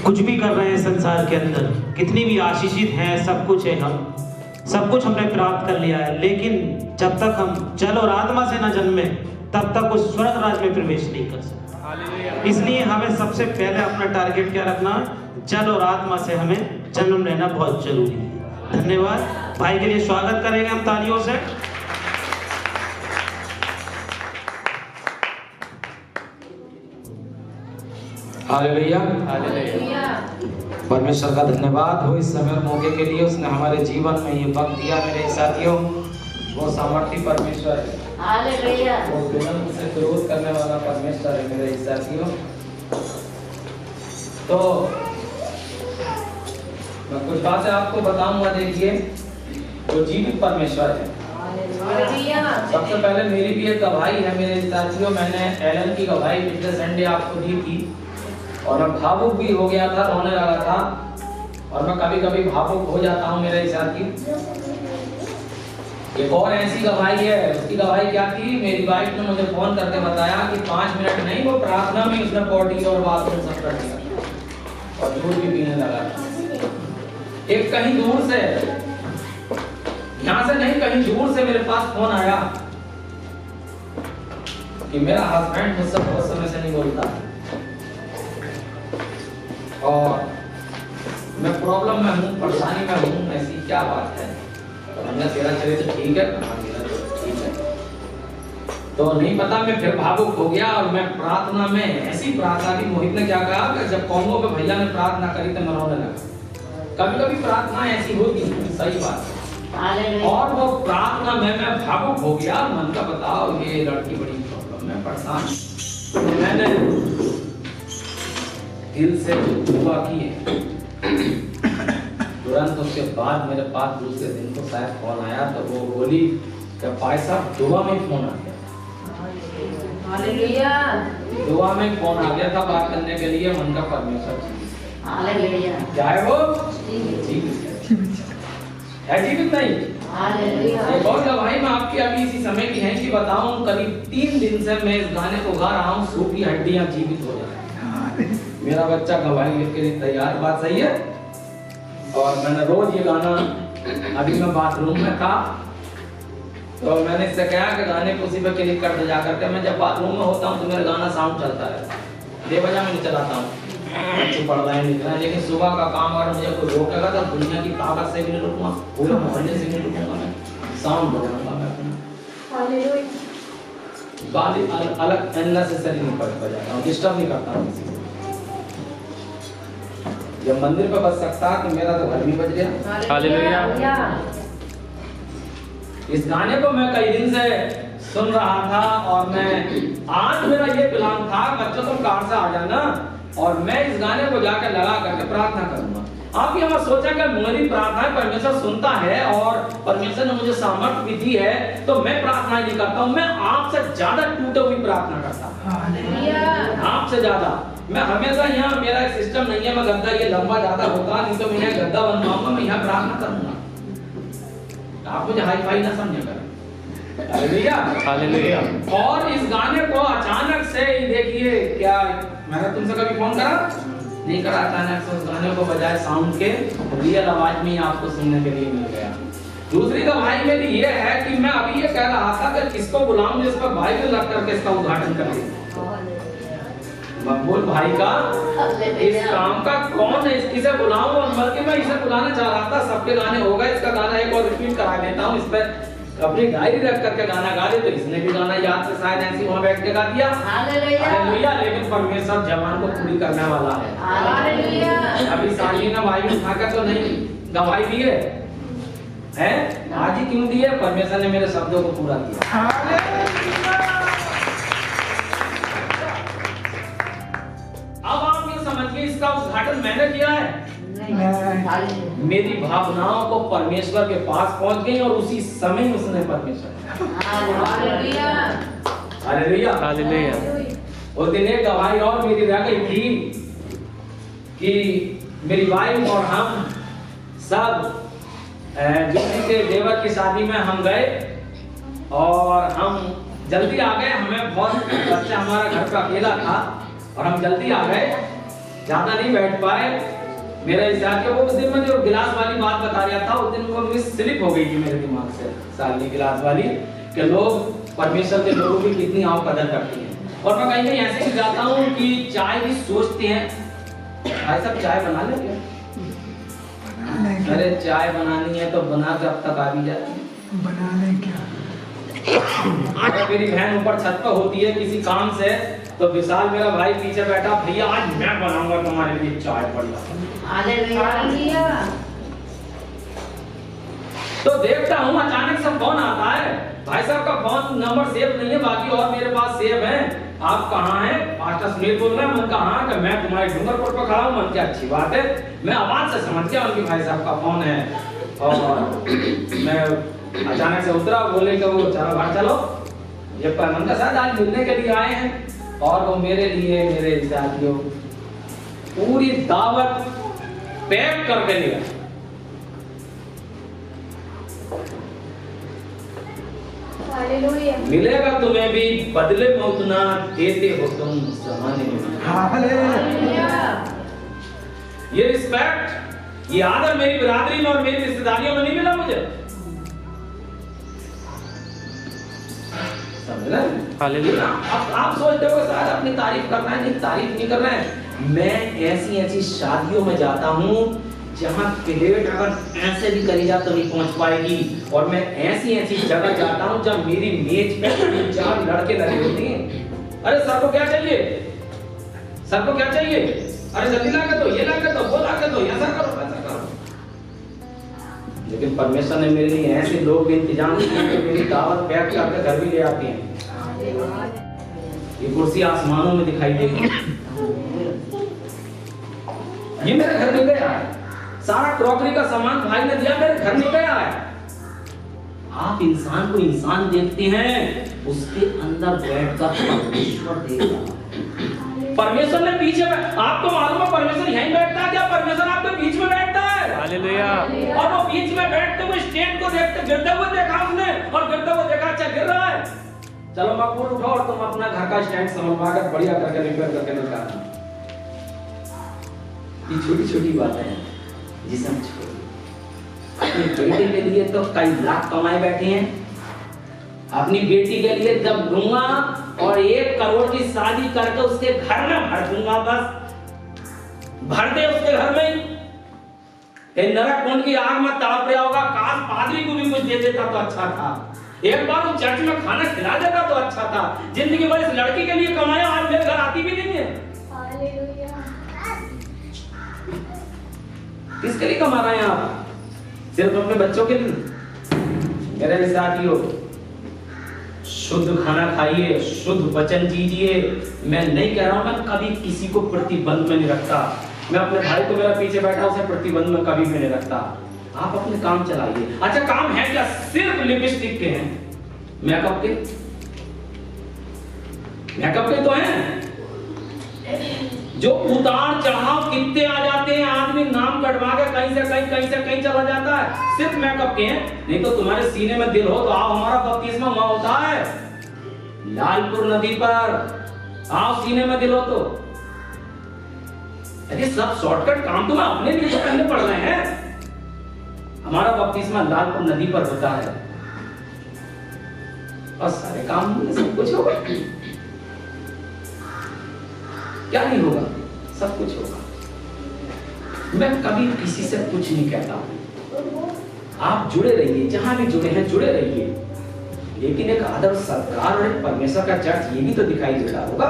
कुछ भी कर रहे हैं संसार के अंदर, कितनी भी आशीषित हैं, सब कुछ है, हम सब कुछ हमने प्राप्त कर लिया है, लेकिन जब तक हम जल और आत्मा से न जन्मे तब तक उस स्वर्ग राज में प्रवेश नहीं कर सकते। इसलिए हमें सबसे पहले अपना टारगेट क्या रखना, जल और आत्मा से हमें जन्म लेना बहुत जरूरी है। धन्यवाद। भाई के लिए स्वागत करेंगे हम तालियों से। हालेलुया, परमेश्वर का धन्यवाद हो इस समय मौके के लिए। उसने हमारे जीवन में ये वक्त दिया। मेरे साथियों, वो सामर्थी परमेश्वर है, हालेलुया, वो विनम्र से विरोध करने वाला परमेश्वर है मेरे साथियों। तो मैं कुछ बातें आपको बताऊंगा। देखिए, वो जीवित परमेश्वर है। सबसे पहले मेरी भी एक गवाही है मेरे साथियों। मैंने एलन की गवाही पिछले संडे आपको दी थी और मैं भावुक भी हो गया था, रोने लगा था, और मैं कभी कभी भावुक हो जाता हूँ मेरे साथी। एक और ऐसी गवाही है। उसकी गवाही क्या थी, मेरी वाइफ ने मुझे फोन करके बताया कि 5 मिनट नहीं, वो प्रार्थना में उसने पॉटी और बाथरूम सब कर दिया और दूध भी पीने लगा। एक कहीं दूर से, यहाँ से नहीं, कहीं दूर से मेरे पास फोन आया कि मेरा हस्बैंड मुझसे बहुत समय से नहीं बोलता और मैं प्रॉब्लम में हूँ, परेशानी में हूँ, ऐसी क्या बात है। तो हमने तेरा चले तो ठीक है, ठीक है। तो नहीं पता, मैं फिर भावुक हो गया और मैं प्रार्थना में ऐसी प्रार्थना की। मोहित ने क्या कहा कि जब कॉन्गो पे भैया ने प्रार्थना करी तो मैं रोने लगा। कभी कभी प्रार्थना ऐसी होती है, सही बात है। और वो प्रार्थना में मैं भावुक हो गया। मन का बताओ, ये लड़की बड़ी प्रॉब्लम में परेशान। तो मैंने दिल से दुआ की है। तुरंत उसके बाद मेरे पास दूसरे दिन को शायद फोन आया, तो वो बोली कि भाई साहब दुआ में फोन आ गया। दुआ में फोन आ गया था बात करने के लिए। मन का परमेश्वर चाहे वो जीवित नहीं। एक और गवाही मैं आपकी अभी इसी समय की है कि बताऊं, करीब 3 दिन से मैं इस गाने को गा रहा हूँ, सूखी हड्डियां जीवित हो जाए। मेरा बच्चा गवाही लिख के लिए तैयार, बात सही है। और मैंने रोज ये गाना, अभी मैं बाथरूम में था तो मैंने इससे कहा कि गाने को उसी पे क्लिक कर दे जाकर के। मैं जब बाथरूम में होता हूँ तो मेरा गाना साउंड चलता है, बेवजह में नहीं चलाता हूँ, बच्चे पढ़ रहे हैं लिख रहे हैं। लेकिन सुबह का काम अगर मुझे कोई रोकेगा तो दुनिया की ताकत से भी नहीं रुकूंगा, पूरे मोहल्ले से नहीं रुकूंगा, मैं साउंड बढ़ाऊंगा। मैं अपना गाली अलग अननेसेसरी नहीं बजाता हूँ, डिस्टर्ब नहीं करता हूँ किसी को। जब मंदिर पे बज सकता है तो मेरा तो घर में बज गया। हालेलुया। इस गाने को मैं कई दिन से सुन रहा था और मैं आज मेरा ये प्लान था, बच्चों तुम कार से आ जाना और मैं इस गाने को जाकर लगा करके प्रार्थना करूंगा। आप ये मत सोचा कि मेरी प्रार्थना परमेश्वर सुनता है और परमेश्वर ने मुझे सामर्थ्य भी दी है तो मैं प्रार्थना नहीं करता हूँ। मैं आपसे ज्यादा टूटे हुई प्रार्थना करता हूँ, आपसे ज्यादा। मैं हमेशा यहाँ, मेरा एक सिस्टम नहीं है मैं गद्दा ये लंबा ज्यादा होता नहीं तो मैं गद्दा बनवाऊंगा, मैं यहाँ प्रार्थना करूंगा। आप मुझे हाई फाई ना समझेगा। Hallelujah, hallelujah. और इस गाने को अचानक से ही देखिए, क्या मैंने तुमसे कभी फोन करा नहीं करा, अचानक से उस गाने को बजाय साउंड के रियल आवाज में ही आपको सुनने के लिए मिल गया। दूसरी गवाही मेरी ये है कि मैं अभी ये कह रहा था कि किसको बुलाऊं जिस पर भाई को लग करके इसका उद्घाटन करें। मकबूल भाई का इस काम का कौन है, किसे बुलाऊं। और बल्कि मैं इसे बुलाना चाह रहा था, सबके गाने हो गए, इसका गाना एक और रिपीट करा देता हूँ। इस पर अपनी डायरी रख करके गाना गा दे, तो इसने भी गाना याद से शायद ऐसी वहां बैठ के गा दिया। हालेलुया। लेकिन परमेश्वर जवान को पूरी करने वाला है। हालेलुया। अभी सालीना भाई उठाकर तो नहीं गवाही दी है आज ही क्यों दी है, परमेश्वर ने मेरे शब्दों को पूरा किया। अब आप ये समझिए, इसका उद्घाटन मैंने किया है, मेरी भावनाओं को परमेश्वर के पास पहुंच गई और उसी समय उसने परमेश्वर। Hallelujah, hallelujah, hallelujah. उस दिन एक गवाही और मेरी रह गई थी कि मेरी वाइफ और हम सब किसी के देवर की शादी में हम गए और हम जल्दी आ गए। हमें बहुत बच्चा हमारा घर का अकेला था और हम जल्दी आ गए ज्यादा नहीं बैठ पाए। मेरा हिसाब के वो उस दिन में जो गिलास वाली बात बता रहा था, उस दिन वो मिस स्लिप हो गई थी मेरे दिमाग से, साली गिलास वाली, कि लोग परमेश्वर के लोगों की कितनी आप कदर करती हैं। और मैं कहीं ऐसे भी जाता हूँ कि चाय भी सोचते हैं भाई साहब चाय बना लेंगे, अरे चाय बनानी है तो बना के अब तक आ भी जाती है, बना लें क्या। अगर मेरी बहन ऊपर छत पर होती है किसी काम से, तो विशाल मेरा भाई पीछे बैठा, भैया आज मैं बनाऊंगा तुम्हारे लिए चाय बढ़िया। तो देखता हूँ अचानक से फोन आता है, भाई साहब का फोन नंबर सेव नहीं है, बाकी और मेरे पास सेव है, आप कहाँ हैं? पास्टर सुनील बोल रहे हैं। मैं कहाँ कि मैं तुम्हारे डूंगरपुर पर खड़ा हूँ। मन क्या अच्छी बात है, मैं आवाज से समझ गया उनके भाई साहब का फोन है। और मैं अचानक से उतरा, बोले कि वो चलो घर चलो, ये मन का साथ आज मिलने के लिए आए हैं। और वो मेरे लिए, मेरे साथियों, पूरी दावत पैक करके लिया। मिलेगा तुम्हें भी, बदले में उतना देते हो तुम जमाने में। ये रिस्पेक्ट, ये आदर मेरी बिरादरी में और मेरी रिश्तेदारियों में नहीं मिला मुझे। हालेलुया। आप सोचते हो शायद अपनी तारीफ करना है, नहीं तारीफ नहीं कर रहे हैं। मैं ऐसी ऐसी शादियों में जाता हूँ जहाँ प्लेट अगर ऐसे भी करी जा तो नहीं पहुंच पाएगी, और मैं ऐसी ऐसी जगह जाता हूँ जब मेरी मेज पे 3-4 लड़के लगे होते हैं। अरे सर को क्या चाहिए, सर को क्या चाहिए, अरे जल्दी ला के दो, ये ला के दो, वो ला के दो, ऐसा करो वैसा करो। लेकिन परमेश्वर ने मेरे लिए ऐसे लोग इंतजाम किए कि मेरी दावत पैक करके घर भी ले आते हैं। ये कुर्सी आसमानों में दिखाई देगी, ये मेरे घर में गया है। सारा क्रॉकरी का सामान भाई ने दिया, मेरे घर में गया है। आप इंसान को इंसान देखते हैं, उसके अंदर बैठकर परमेश्वर देख रहा है। परमेश्वर ने पीछे में, आपको मालूम है परमेश्वर यहीं बैठता है क्या? परमेश्वर आपके बीच में बैठता है। हालेलुया। और वो बीच में बैठते हुए स्टैंड को देखते, गिरते हुए देखा उसने, और गिरते हुए देखा अच्छा गिर रहा है, चलो मकबूल उठो और तुम अपना घर का स्टैंड संभलवा कर बढ़िया करके रिपेयर करके निकालना। ये छोटी छोटी बातें हैं जिसे हम अपनी बेटी के लिए तो कई लाख कमाए बैठे हैं, अपनी बेटी के लिए जब दूंगा और 1 करोड़ की शादी करके उसके घर में भर दूंगा, बस भर दे उसके घर में। नरक कुंड की आग में तड़प रहा होगा, काश पादरी को भी कुछ दे देता तो अच्छा था, एक बार वो चर्च में खाना खिला देता तो अच्छा था। जिंदगी भर इस लड़की के लिए कमाया, आज मेरे घर आती भी नहीं है। किसके लिए कमा रहे हैं आप? सिर्फ अपने बच्चों के लिए? मेरे साथियों, शुद्ध खाना खाइए, शुद्ध वचन कीजिए। मैं नहीं कह रहा हूं, मैं कभी किसी को प्रतिबंध में नहीं रखता। मैं अपने भाई को, मेरा पीछे बैठा, उसे प्रतिबंध में कभी भी नहीं रखता। आप अपने काम चलाइए। अच्छा काम है क्या? सिर्फ लिपस्टिक के हैं, मेकअप के, मेकअप के तो हैं। जो उतार चढ़ाव कितने आ जाते हैं, आदमी नाम कटवा के कहीं से कहीं, कहीं से कहीं चला जाता है, सिर्फ मेकअप के हैं। नहीं तो तुम्हारे सीने में दिल हो तो आओ, हमारा बपतिस्मा वहां होता है लालपुर नदी पर, आओ सीने में दिल हो तो। अरे सब शॉर्टकट काम तो अपने लिए तो करने पड़ रहे हैं। हमारा बपतिस्मा लालपुर नदी पर होता है और सारे काम में सब कुछ होगा। क्या नहीं होगा? सब कुछ होगा। मैं कभी किसी से कुछ नहीं कहता हूं। आप जुड़े रहिए, जहां भी जुड़े हैं जुड़े रहिए, लेकिन एक आदर, सत्कार और परमेश्वर का चर्च ये भी तो दिखाई देता होगा।